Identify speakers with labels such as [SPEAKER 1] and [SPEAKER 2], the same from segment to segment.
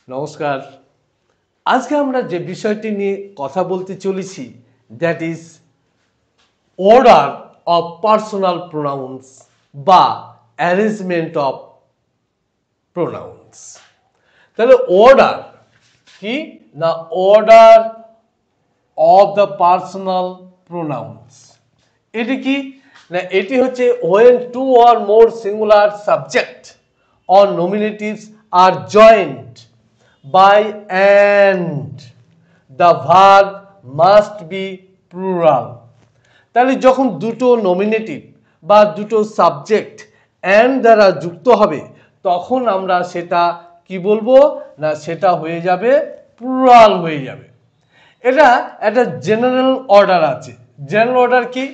[SPEAKER 1] নমস্কার। আজকে আমরা যে বিষয়টি নিয়ে কথা বলতে চলেছি that is order of personal pronouns বা অ্যারেঞ্জমেন্ট অফ প্রোনাউন্স। তাহলে অর্ডার কি না, order of the personal pronouns এটি কি না, এটি হচ্ছে when two or more singular subject or nominatives are joined by and the verb must be plural। তাহলে যখন দুটো নমিনেটিভ বা দুটো সাবজেক্ট অ্যান্ড দ্বারা যুক্ত হবে তখন আমরা সেটা কি বলবো না, সেটা হয়ে যাবে প্লুরাল হয়ে যাবে। এটা একটা জেনারেল অর্ডার আছে। জেনারেল অর্ডার কি?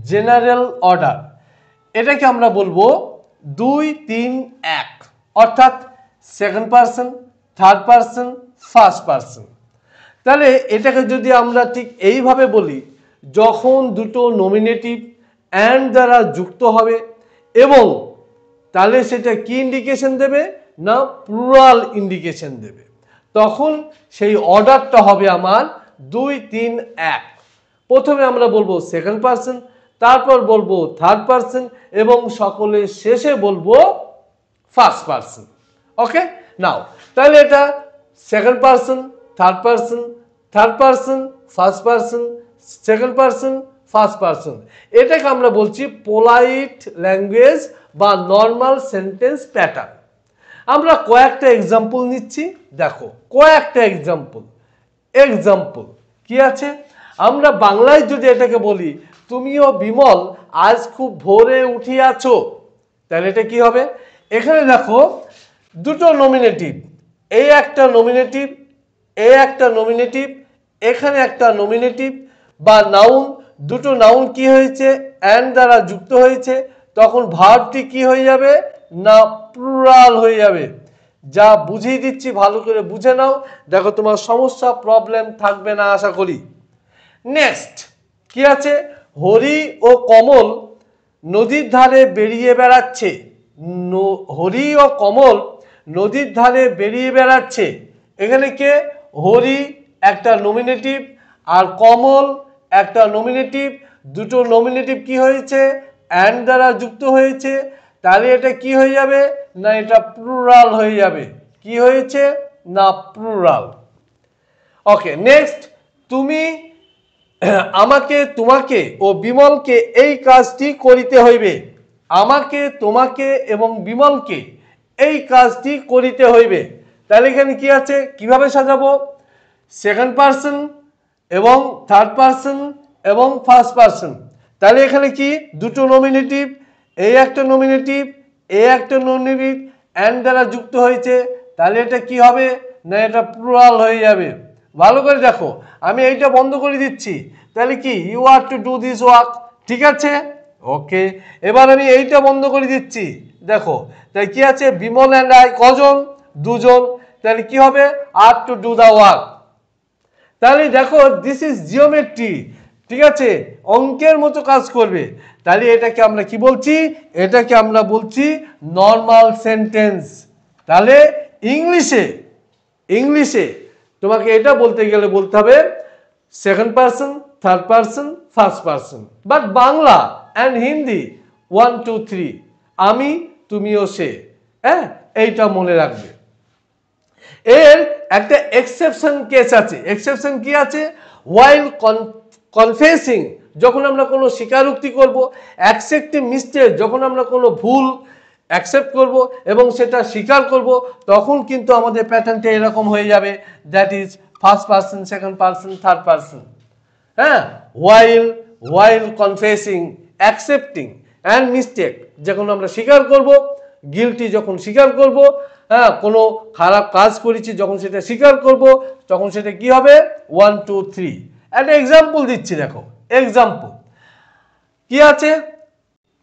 [SPEAKER 1] জেনারেল অর্ডার এটাকে আমরা বলবো 2, 3, 1, অর্থাৎ second person, third person, first person. তাহলে এটাকে যদি আমরা ঠিক এইভাবে বলি, যখন দুটো নমিনেটিভ অ্যান্ড দ্বারা যুক্ত হবে এবং তাহলে সেটা কি ইন্ডিকেশন দেবে না, প্লুরাল ইন্ডিকেশন দেবে, তখন সেই অর্ডারটা হবে আমার 2, 3, 1। প্রথমে আমরা বলবো সেকেন্ড পারসন, তারপর বলবো থার্ড পারসন এবং সকলের শেষে বলবো ফার্স্ট পারসন। ওকে, নাও তাহলে এটা second person, third person, third person, first person, second person, first person. এটাকে আমরা বলছি পোলাইট ল্যাঙ্গুয়েজ বা নর্মাল সেন্টেন্স প্যাটার্ন। আমরা কয়েকটা এক্সাম্পল নিচ্ছি, দেখো কয়েকটা এক্সাম্পল কি আছে। আমরা বাংলায় যদি এটাকে বলি, তুমিও বিমল আজ খুব ভোরে উঠিয়াছো, তাহলে এটা কি হবে? এখানে দেখো দুটো নমিনেটিভ, এই একটা নমিনেটিভ, এই একটা নমিনেটিভ, এখানে একটা নমিনেটিভ বা নাউন, দুটো নাউন কি হয়েছে অ্যান্ড দ্বারা যুক্ত হয়েছে, তখন ভার্বটি কি হয়ে যাবে না, প্লুরাল হয়ে যাবে। যা বুঝিয়ে দিচ্ছি ভালো করে বুঝে নাও, দেখো তোমার সমস্যা প্রবলেম থাকবে না আশা করি। নেক্সট কি আছে, হরি ও কমল নদীর ধারে বেরিয়ে বেড়াচ্ছে। হরি ও কমল নদীর ধারে বেরিয়ে বেড়াচ্ছে, এখানে কে? হরি একটা নমিনেটিভ আর কমল একটা নমিনেটিভ, দুটো নমিনেটিভ কি হয়েছে অ্যান্ড দ্বারা যুক্ত হয়েছে, তাহলে এটা কি হয়ে যাবে না, এটা প্লুরাল হয়ে যাবে। কি হয়েছে না, প্লুরাল। ওকে, নেক্সট, তুমি আমাকে, তোমাকে ও বিমলকে এই কাজটি করিতে হইবে। আমাকে, তোমাকে এবং বিমলকে এই কাজটি করিতে হইবে, তাহলে এখানে কি আছে, কিভাবে সাজাবো? সেকেন্ড পারসন এবং থার্ড পারসন এবং ফার্স্ট পারসন। তাহলে এখানে কি, দুটো নমিনেটিভ, এই একটা নমিনেটিভ, এই একটা নমিনেটিভ অ্যান্ড দ্বারা যুক্ত হয়েছে, তাহলে এটা কি হবে না, এটা প্লুরাল হয়ে যাবে। ভালো করে দেখো, আমি এইটা বন্ধ করে দিচ্ছি, তাহলে কি, you are to do this work, ঠিক আছে? ওকে, এবার আমি এইটা বন্ধ করে দিচ্ছি, দেখো তাই কি আছে, বিমল অ্যান্ড আই কজন? দুজন, তাহলে কি হবে, আর টু ডু দা ওয়ার্ক। তাহলে দেখো দিস ইজ জিওমেট্রি, ঠিক আছে, অঙ্কের মতো কাজ করবে। তাহলে এটাকে আমরা কি বলছি, এটাকে আমরা বলছি নর্মাল সেন্টেন্স। তাহলে ইংলিশে তোমাকে এটা বলতে গেলে বলতে হবে second person, third person, first person. But Bangla and Hindi 1, 2, 3, আমি, তুমিও, সে। হ্যাঁ, এইটা মনে রাখবে। এর একটা এক্সেপশন কেস আছে। এক্সেপশন কি আছে? ওয়াইল কনফেসিং, যখন আমরা কোনো স্বীকারোক্তি করব, অ্যাকসেপ্টিং মিস্টেক, যখন আমরা কোনো ভুল অ্যাকসেপ্ট করব এবং সেটা স্বীকার করব, তখন কিন্তু আমাদের প্যাটার্নটা এরকম হয়ে যাবে, that is first person, second person, third person. হ্যাঁ, ওয়াইল কনফেসিং, অ্যাকসেপ্টিং অ্যান্ড মিস্টেক, যখন আমরা স্বীকার করব, গিলটি যখন স্বীকার করব, হ্যাঁ, কোনো খারাপ কাজ করেছি যখন সেটা স্বীকার করব, তখন সেটা কি হবে 1, 2, 3। একটা এক্সাম্পল দিচ্ছি, দেখো এক্সাম্পল কি আছে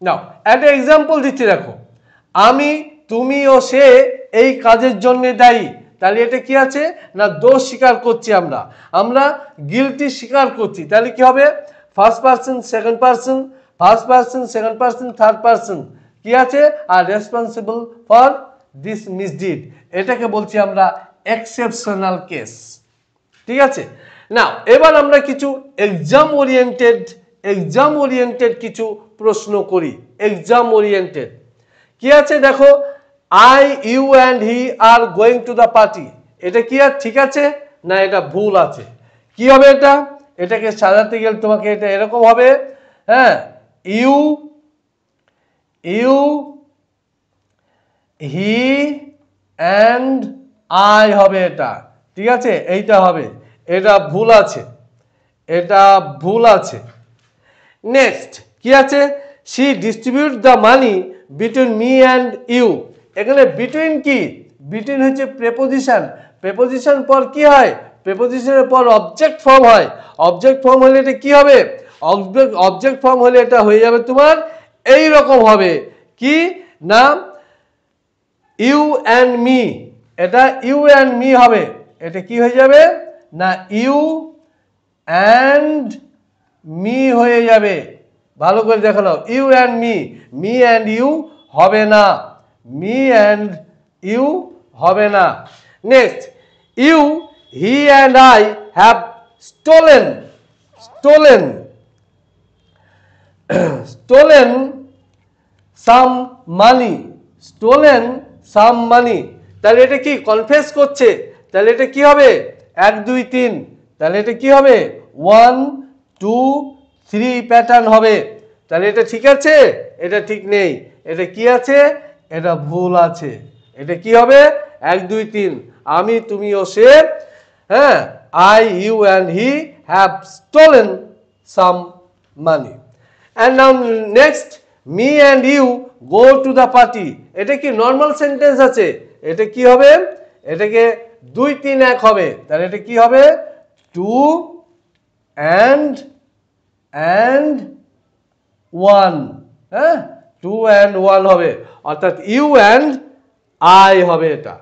[SPEAKER 1] নাও, একটা এক্সাম্পল দিচ্ছি, দেখো আমি, তুমি ও সে এই কাজের জন্য দায়ী। তাহলে এটা কি আছে না, দোষ স্বীকার করছি, আমরা গিলটি স্বীকার করছি। তাহলে কি হবে, first person, second person, first person, second person, third person কি আছে, আর রেসপন্সিবল ফর দিস মিসডিড, এটাকে বলছি আমরা এক্সেপশনাল কেস। ঠিক আছে, না এবার আমরা কিছু এক্সাম ওরিয়েন্টেড কিছু প্রশ্ন করি। এক্সাম ওরিয়েন্টেড কি আছে দেখো, I U and he are going to the party, এটা কি আর ঠিক আছে না এটা ভুল আছে? কি হবে এটা? এটাকে সাজাতে গেলে তোমাকে এটা এরকম হবে, হ্যাঁ, ইউ হি অ্যান্ড আই হবে এটা। ঠিক আছে, এইটা হবে, এটা ভুল আছে, এটা ভুল আছে। নেক্সট কি আছে, she distribute the money between me and you, এখানে বিটুইন কি, বিটুইন হচ্ছে প্রেপোজিশন, প্রেপোজিশন পর কি হয়, প্রেপোজিশনের পর অবজেক্ট ফর্ম হয়, অবজেক্ট ফর্ম হলে এটা কি হবে, অবজেক্ট ফর্ম হলে এটা হয়ে যাবে তোমার এই রকম হবে কি না, ইউ অ্যান্ড মি, এটা ইউ অ্যান্ড মি হবে, এটা কি হয়ে যাবে না ইউ অ্যান্ড মি হয়ে যাবে। ভালো করে দেখো নাও, you and me and you হবে না, মি অ্যান্ড ইউ হবে না। Next, you he and I have stolen some money, তাহলে এটা কি কনফেস করছে, তাহলে এটা কি হবে 1 2 3, তাহলে এটা কি হবে 1 2 3 প্যাটার্ন হবে। তাহলে এটা ঠিক আছে, এটা ঠিক নেই, এটা কি আছে, এটা ভুল আছে। এটা কি হবে 1 2 3, আমি তুমি ও সে, হ্যাঁ, I U and he have stolen some money. And now next, me and you go to the party, এটা কি নর্মাল সেন্টেন্স আছে, এটা কি হবে, এটাকে 2 3 1 হবে, তাহলে এটা কি হবে 2 and 1, হ্যাঁ 2 and 1 হবে, অর্থাৎ ইউ অ্যান্ড আই হবে। এটা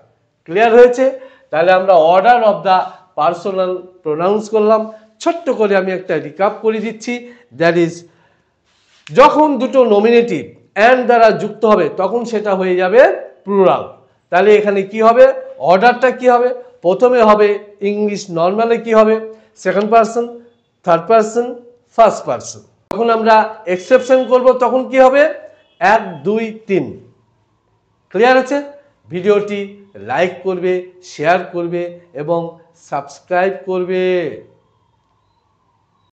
[SPEAKER 1] ক্লিয়ার হয়েছে? তাহলে আমরা order of the personal pronouns করলাম। ছোট্ট করে আমি একটা রিক্যাপ করে দিচ্ছি, দ্যাট ইজ যখন দুটো নমিনেটিভ অ্যান্ড দ্বারা যুক্ত হবে তখন সেটা হয়ে যাবে প্লুরাল। তাহলে এখানে কি হবে, অর্ডারটা কি হবে, প্রথমে হবে ইংলিশ নর্মালে কি হবে second person, third person, first person. যখন আমরা এক্সেপশন করব তখন কি হবে 1 2 3। ক্লিয়ার আছে? ভিডিওটি লাইক করবে, শেয়ার করবে এবং সাবস্ক্রাইব করবে।